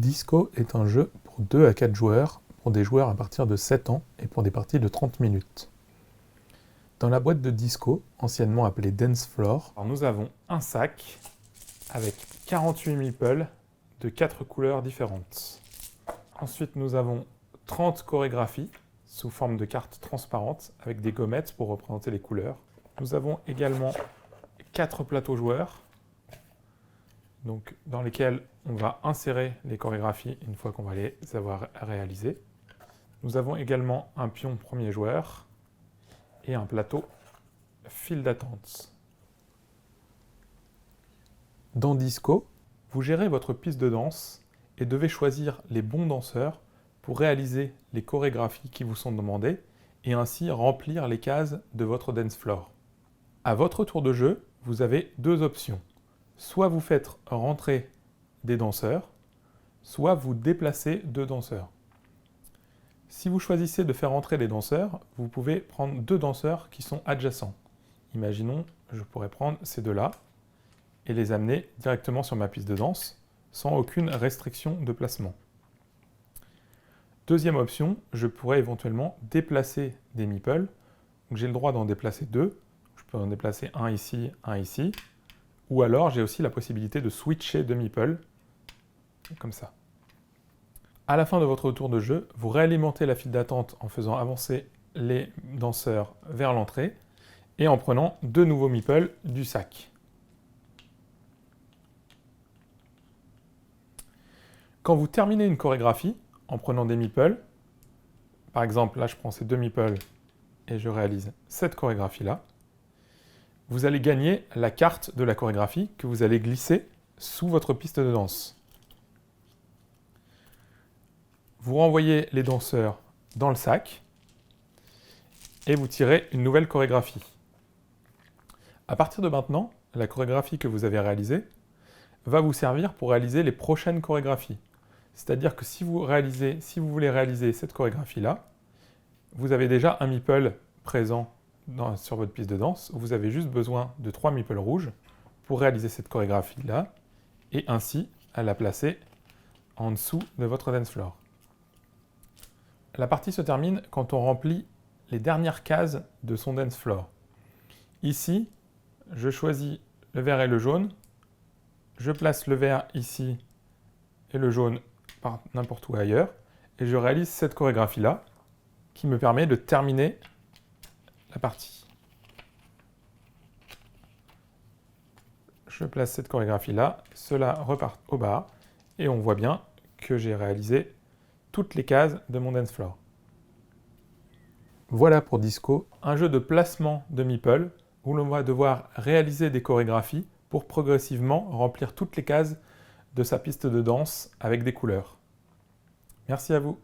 Disco est un jeu pour 2 à 4 joueurs, pour des joueurs à partir de 7 ans et pour des parties de 30 minutes. Dans la boîte de Disco, anciennement appelée Dance Floor, nous avons un sac avec 48 meeples de 4 couleurs différentes. Ensuite, nous avons 30 chorégraphies sous forme de cartes transparentes avec des gommettes pour représenter les couleurs. Nous avons également 4 plateaux joueurs dans lesquels on va insérer les chorégraphies une fois qu'on va les avoir réalisées. Nous avons également un pion premier joueur et un plateau file d'attente. Dans Disco, vous gérez votre piste de danse et devez choisir les bons danseurs pour réaliser les chorégraphies qui vous sont demandées et ainsi remplir les cases de votre dance floor. À votre tour de jeu, vous avez 2 options. Soit vous faites rentrer des danseurs, soit vous déplacez 2 danseurs. Si vous choisissez de faire entrer des danseurs, vous pouvez prendre 2 danseurs qui sont adjacents. Imaginons, je pourrais prendre ces 2-là et les amener directement sur ma piste de danse sans aucune restriction de placement. Deuxième option, je pourrais éventuellement déplacer des meeples. J'ai le droit d'en déplacer 2. Je peux en déplacer un ici. Ou alors, j'ai aussi la possibilité de switcher de meeples, comme ça. À la fin de votre tour de jeu, vous réalimentez la file d'attente en faisant avancer les danseurs vers l'entrée et en prenant 2 nouveaux meeples du sac. Quand vous terminez une chorégraphie, en prenant des meeples, par exemple, là je prends ces 2 meeples et je réalise cette chorégraphie-là, vous allez gagner la carte de la chorégraphie que vous allez glisser sous votre piste de danse. Vous renvoyez les danseurs dans le sac et vous tirez une nouvelle chorégraphie. À partir de maintenant, la chorégraphie que vous avez réalisée va vous servir pour réaliser les prochaines chorégraphies. C'est-à-dire que si vous voulez réaliser cette chorégraphie-là, vous avez déjà un meeple présent sur votre piste de danse. Vous avez juste besoin de 3 meeples rouges pour réaliser cette chorégraphie-là et ainsi à la placer en dessous de votre dance floor. La partie se termine quand on remplit les dernières cases de son dance floor. Ici, je choisis le vert et le jaune. Je place le vert ici et le jaune n'importe où ailleurs. Et je réalise cette chorégraphie-là qui me permet de terminer la partie. Je place cette chorégraphie-là, cela repart au bas et on voit bien que j'ai réalisé toutes les cases de mon dance floor. Voilà pour Disco, un jeu de placement de meeple où l'on va devoir réaliser des chorégraphies pour progressivement remplir toutes les cases de sa piste de danse avec des couleurs. Merci à vous.